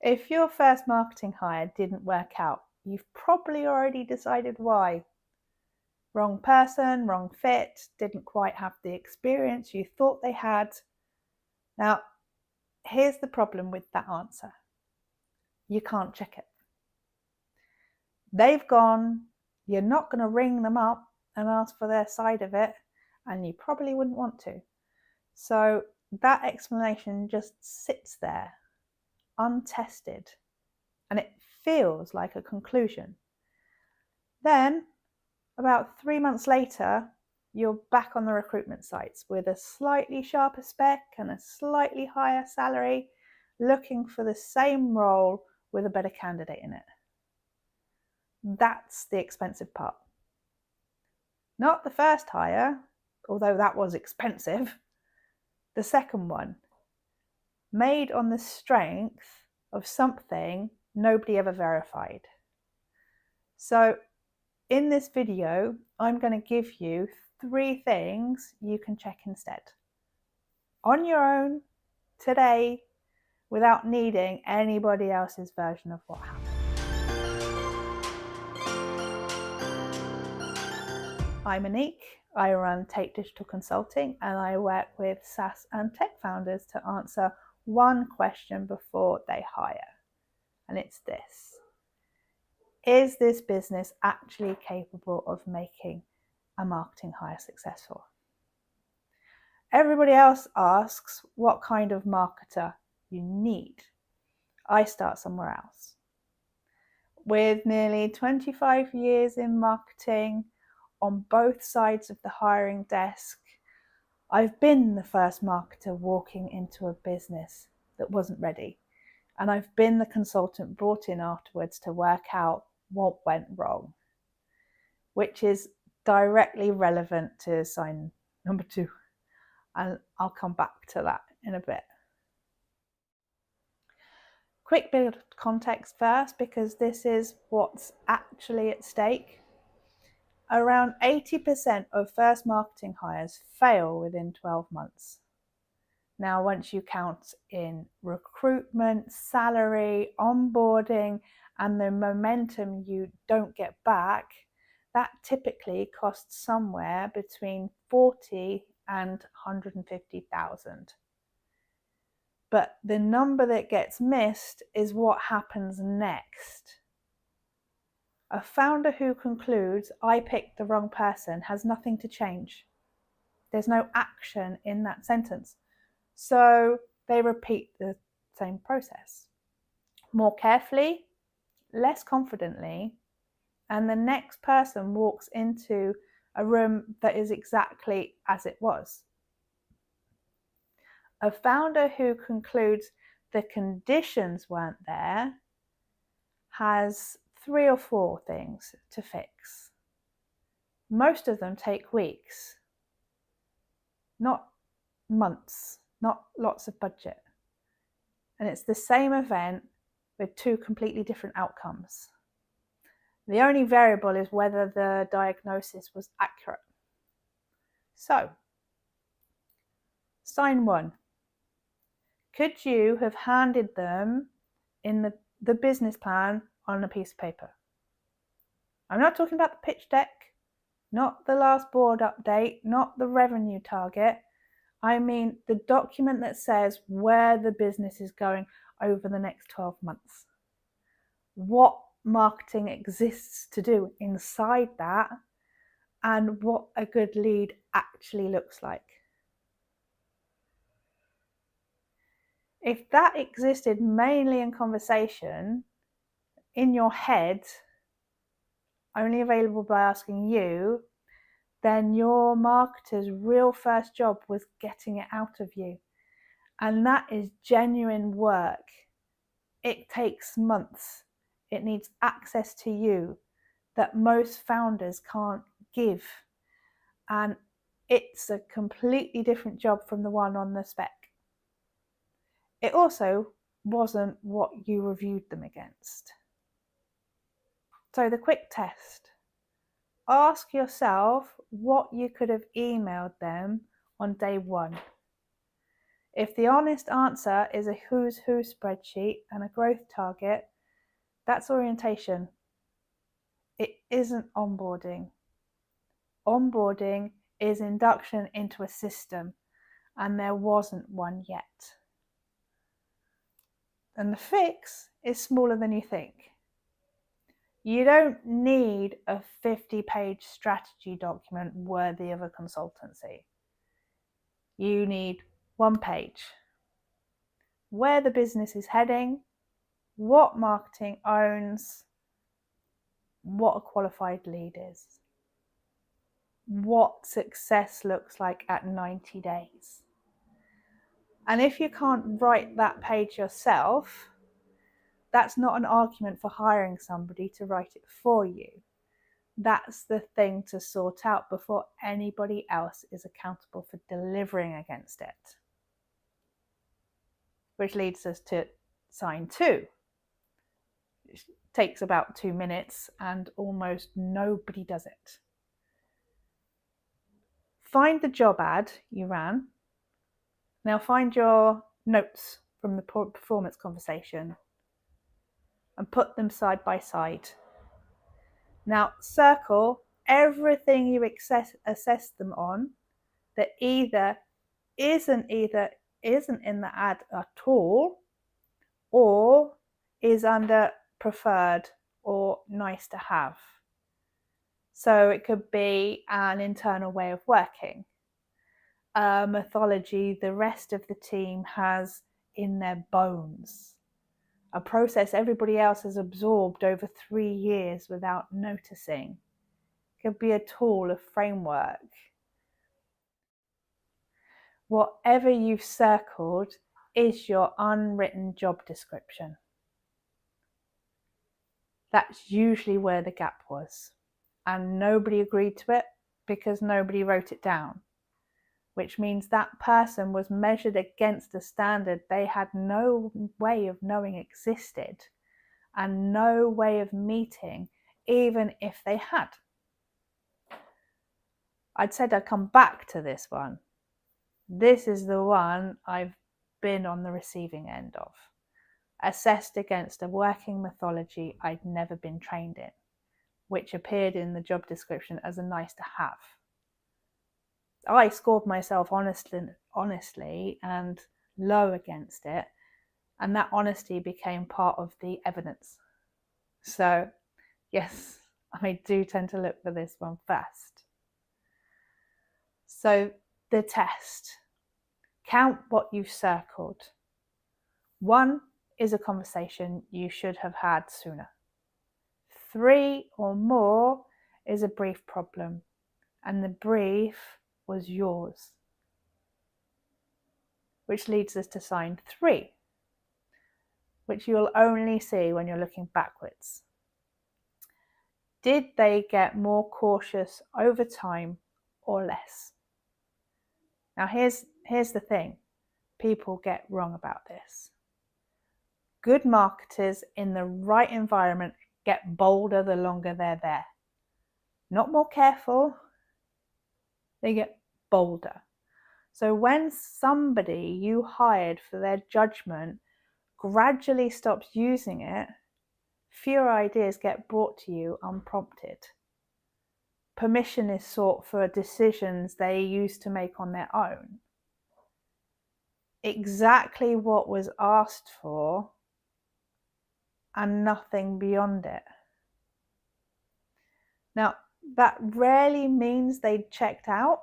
If your first marketing hire didn't work out, you've probably already decided why. Wrong person, wrong fit, didn't quite have the experience you thought they had. Now, here's the problem with that answer. You can't check it. They've gone, you're not going to ring them up and ask for their side of it, and you probably wouldn't want to. So that explanation just sits there, untested, and it feels like a conclusion. Then, about 3 months later, you're back on the recruitment sites with a slightly sharper spec and a slightly higher salary, looking for the same role with a better candidate in it. That's the expensive part. Not the first hire, although that was expensive. The second one, made on the strength of something nobody ever verified. So in this video, I'm going to give you 3 things you can check instead. On your own, today, without needing anybody else's version of what happened. I'm Monique, I run Take Digital Consulting, and I work with SaaS and tech founders to answer one question before they hire. And it's this: is this business actually capable of making a marketing hire successful? Everybody else asks what kind of marketer you need. I start somewhere else. With nearly 25 years in marketing, on both sides of the hiring desk, I've been the first marketer walking into a business that wasn't ready, and I've been the consultant brought in afterwards to work out what went wrong, which is directly relevant to sign number 2, and I'll come back to that in a bit. Quick bit of context first, because this is what's actually at stake. Around 80% of first marketing hires fail within 12 months. Now, once you count in recruitment, salary, onboarding, and the momentum you don't get back, that typically costs somewhere between 40 and 150,000. But the number that gets missed is what happens next. A founder who concludes, I picked the wrong person, has nothing to change. There's no action in that sentence. So they repeat the same process. More carefully, less confidently, and the next person walks into a room that is exactly as it was. A founder who concludes the conditions weren't there has 3 or 4 things to fix. Most of them take weeks, not months, not lots of budget. And it's the same event with 2 completely different outcomes. The only variable is whether the diagnosis was accurate. So, sign 1. Could you have handed them in the business plan on a piece of paper? I'm not talking about the pitch deck, not the last board update, not the revenue target. I mean the document that says where the business is going over the next 12 months. What marketing exists to do inside that, and what a good lead actually looks like. If that existed mainly in conversation, in your head, only available by asking you, then your marketer's real first job was getting it out of you. And that is genuine work. It takes months. It needs access to you that most founders can't give. And it's a completely different job from the one on the spec. It also wasn't what you reviewed them against. So the quick test. Ask yourself what you could have emailed them on day 1. If the honest answer is a who's who spreadsheet and a growth target, that's orientation. It isn't onboarding. Onboarding is induction into a system, and there wasn't one yet. And the fix is smaller than you think. You don't need a 50-page strategy document worthy of a consultancy. You need one page. Where the business is heading, what marketing owns, what a qualified lead is, what success looks like at 90 days. And if you can't write that page yourself, that's not an argument for hiring somebody to write it for you. That's the thing to sort out before anybody else is accountable for delivering against it. Which leads us to sign 2. It takes about 2 minutes and almost nobody does it. Find the job ad you ran. Now find your notes from the performance conversation and put them side by side. Now circle everything you assess them on that either isn't in the ad at all, or is under preferred or nice to have. So it could be an internal way of working, a methodology the rest of the team has in their bones, a process everybody else has absorbed over 3 years without noticing. It could be a tool, a framework. Whatever you've circled is your unwritten job description. That's usually where the gap was. And nobody agreed to it because nobody wrote it down, which means that person was measured against a standard they had no way of knowing existed and no way of meeting, even if they had. I'd said I'd come back to this one. This is the one I've been on the receiving end of, assessed against a working methodology I'd never been trained in, which appeared in the job description as a nice to have. I scored myself honestly and low against it, and that honesty became part of the evidence. So yes, I do tend to look for this one first. So the test. Count what you've circled. 1 is a conversation you should have had sooner. 3 or more is a brief problem, and the brief was yours. Which leads us to sign 3, which you'll only see when you're looking backwards. Did they get more cautious over time or less? Now here's the thing people get wrong about this. Good marketers in the right environment get bolder the longer they're there. Not more careful, they get bolder. So when somebody you hired for their judgment gradually stops using it, fewer ideas get brought to you unprompted. Permission is sought for decisions they used to make on their own. Exactly what was asked for and nothing beyond it. Now, that rarely means they checked out.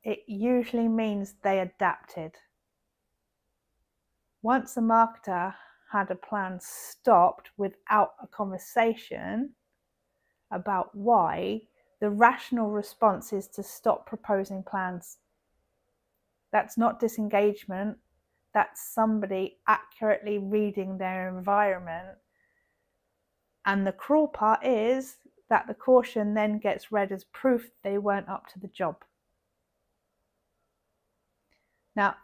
It usually means they adapted. Once a marketer had a plan stopped without a conversation about why, the rational response is to stop proposing plans. That's not disengagement. That's somebody accurately reading their environment. And the cruel part is that the caution then gets read as proof they weren't up to the job. Now,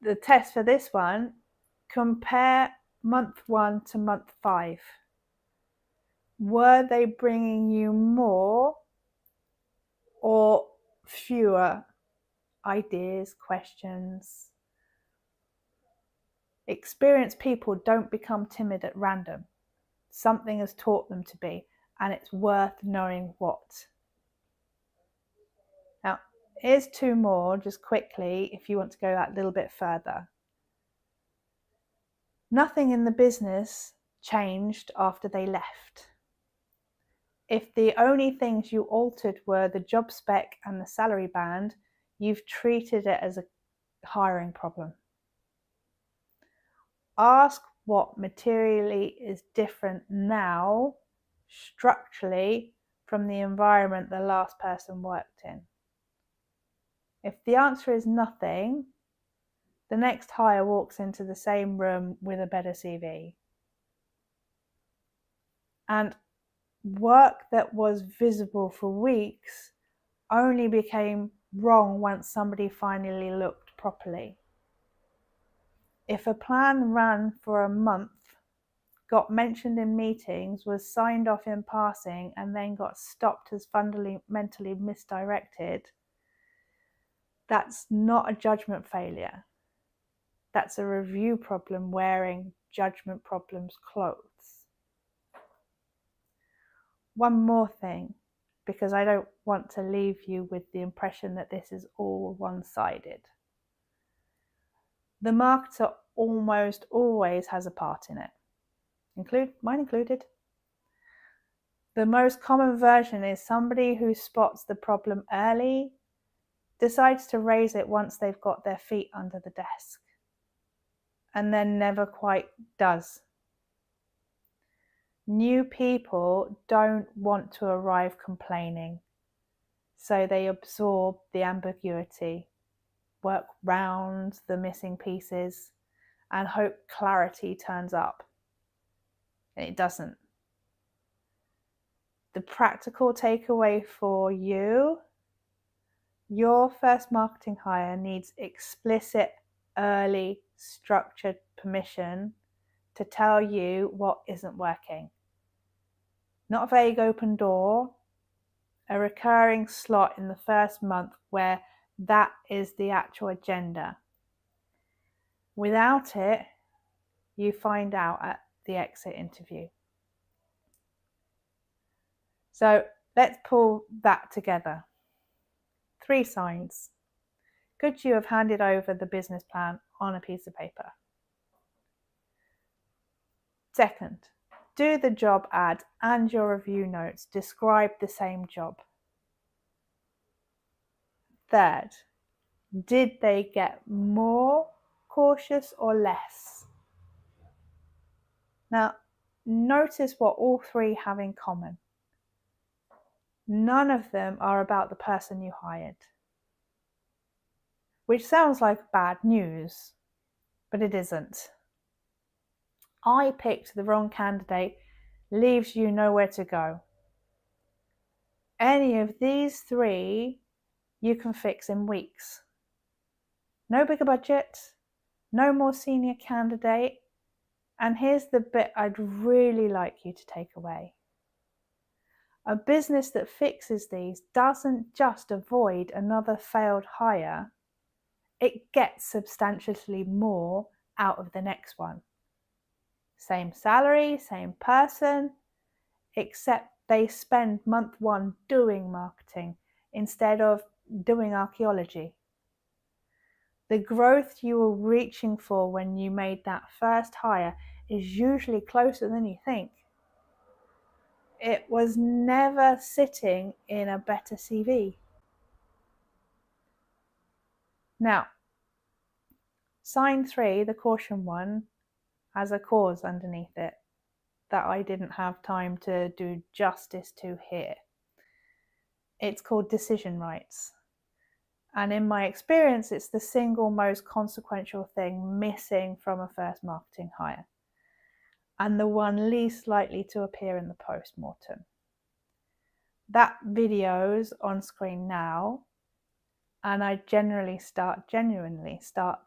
the test for this one, compare month 1 to month 5. Were they bringing you more or fewer ideas, questions, Experienced people don't become timid at random. Something has taught them to be, and it's worth knowing what. Now, here's two more, just quickly, if you want to go that little bit further. Nothing in the business changed after they left. If the only things you altered were the job spec and the salary band, you've treated it as a hiring problem. Ask what materially is different now, structurally, from the environment the last person worked in. If the answer is nothing, the next hire walks into the same room with a better CV. And work that was visible for weeks only became wrong once somebody finally looked properly. If a plan ran for a month, got mentioned in meetings, was signed off in passing, and then got stopped as fundamentally misdirected, that's not a judgment failure. That's a review problem wearing judgment problems clothes. One more thing, because I don't want to leave you with the impression that this is all one-sided. The marketer almost always has a part in it, mine included. The most common version is somebody who spots the problem early, decides to raise it once they've got their feet under the desk, and then never quite does. New people don't want to arrive complaining, so they absorb the ambiguity, work round the missing pieces, and hope clarity turns up. And it doesn't. The practical takeaway for you: your first marketing hire needs explicit, early, structured permission to tell you what isn't working. Not a vague open door, a recurring slot in the first month where that is the actual agenda. Without it, you find out at the exit interview. So let's pull that together. 3 signs. Could you have handed over the business plan on a piece of paper? Second, do the job ad and your review notes describe the same job? Third, did they get more cautious or less? Now, notice what all 3 have in common. None of them are about the person you hired, which sounds like bad news, but it isn't. I picked the wrong candidate leaves you nowhere to go. Any of these 3 you can fix in weeks. No bigger budget, no more senior candidate, and here's the bit I'd really like you to take away. A business that fixes these doesn't just avoid another failed hire, it gets substantially more out of the next one. Same salary, same person, except they spend month 1 doing marketing instead of doing archaeology. The growth you were reaching for when you made that first hire is usually closer than you think. It was never sitting in a better CV. Now, sign 3, the caution one, has a cause underneath it that I didn't have time to do justice to here. It's called decision rights. And in my experience, it's the single most consequential thing missing from a first marketing hire, and the one least likely to appear in the post-mortem. That video's on screen now, and I genuinely start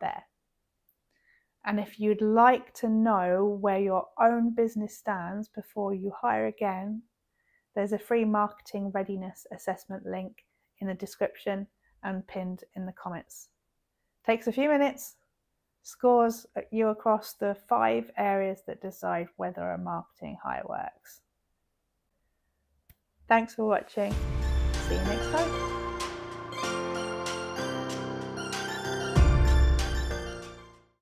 there. And if you'd like to know where your own business stands before you hire again, there's a free marketing readiness assessment link in the description and pinned in the comments. Takes a few minutes, scores you across the 5 areas that decide whether a marketing hire works. Thanks for watching. See you next time.